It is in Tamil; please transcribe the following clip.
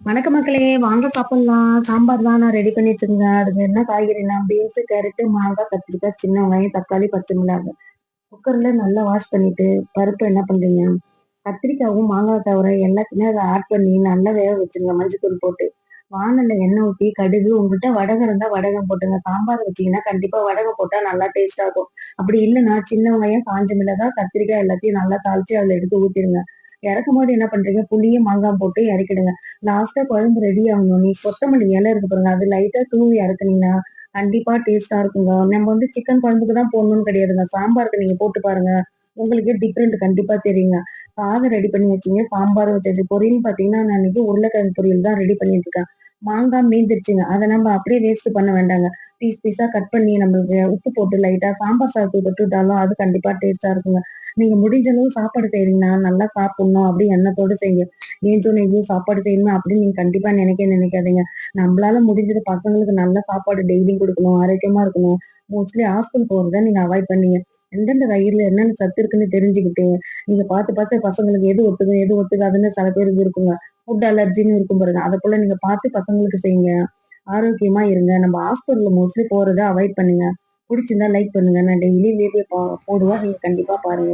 வணக்க மக்களே! வாங்க சாப்பிடலாம். சாம்பார் தான் நான் ரெடி பண்ணி வச்சிருக்கேங்க. அதுக்கு என்ன காய்கறினா, பீன்ஸு, கேரட்டு, மாங்காய், கத்திரிக்காய், சின்ன வெங்காயம், தக்காளி, பச்சை மிளகாய். குக்கர்ல நல்லா வாஷ் பண்ணிட்டு, பருப்பு என்ன பண்றீங்க, கத்திரிக்காவும், மாங்காய் தவிர எல்லாத்தையுமே அத ஆட் பண்ணி நல்லா வேக வச்சுருங்க மஞ்சத்தூள் போட்டு. வாணல்ல எண்ணெய் ஊத்தி, கடுகு உங்கள்ட்ட வடகம் இருந்தா வடகம் போட்டுங்க. சாம்பார் வச்சீங்கன்னா, கண்டிப்பா வடகம் போட்டா நல்லா டேஸ்ட்டா இருக்கும். அப்படி இல்லன்னா, சின்ன வெங்காயம், காஞ்ச மிளகாய், கத்திரிக்காய் எல்லாத்தையும் நல்லா தாளிச்சு அதுல எடுத்து ஊத்திருங்க. இறக்கும்போது என்ன பண்றீங்க, புளியும், மாங்காயும் போட்டு இறக்கிடுங்க. லாஸ்ட்டா குழம்பு ரெடி ஆகணும்னே கொத்தமல்லி இலை இருக்கு பாருங்க, அது லைட்டா தூவி இறக்குனீங்கன்னா, கண்டிப்பா டேஸ்ட்டா இருக்குங்க. நம்ம சிக்கன் குழம்புக்கு தான் போடணும்னு கிடையாதுங்க. சாம்பாருக்கு நீங்க போட்டு பாருங்க. உங்களுக்கே டிஃபரெண்ட் கண்டிப்பா தெரியுங்க. சாதம் ரெடி பண்ணி வச்சீங்க, சாம்பாரும் வச்சாச்சு. பொரியல்னு பார்த்தீங்கன்னா, நான் இன்னைக்கு உருளைக்கிழங்கு பொரியல் தான் ரெடி பண்ணிட்டு இருக்கேன். மாங்காய் மீந்துருச்சுங்க. அத நம்ம அப்படியே வேஸ்ட் பண்ண வேண்டாங்க. பீஸ் பீஸா கட் பண்ணி நம்மளுக்கு உப்பு போட்டு லைட்டா சாம்பார் சாதத்துக்கு தொட்டுட்டாலும் அது கண்டிப்பா டேஸ்ட்டா இருக்குங்க. நீங்க முடிஞ்ச அளவு சாப்பாடு செய்றீங்கன்னா, நல்லா சாப்பிடணும் அப்படின்னு எண்ணத்தோட செய்யுங்க. ஏஞ்சோ நெய்யோ சாப்பாடு செய்யணும் அப்படின்னு நீங்க கண்டிப்பா நினைக்காதீங்க. நம்மளால முடிஞ்சது பசங்களுக்கு நல்ல சாப்பாடு டெய்லியும் குடுக்கணும், ஆரோக்கியமா இருக்கணும். மோஸ்ட்லி ஹாஸ்டல் போறத நீங்க அவாய்ட் பண்ணீங்க. எந்தெந்த வயிறுல என்னென்ன சத்து இருக்குன்னு தெரிஞ்சுக்கிட்டு, நீங்க பார்த்து பசங்களுக்கு எது ஒத்துக்கும், எது ஒத்துக்காதுன்னு சில பேருக்கு இருக்குங்க. ஃபுட் அலர்ஜின்னு இருக்கும் பாருங்க. அத போல நீங்க பார்த்து பசங்களுக்கு செய்யுங்க. ஆரோக்கியமா இருங்க. நம்ம ஹாஸ்பிட்டல் மோஸ்ட்லி போறத அவாய்ட் பண்ணுங்க. புடிச்சிருந்தா லைக் பண்ணுங்க. நான் டெய்லி வீடியோ போடுவேன். நீங்க கண்டிப்பா பாருங்க.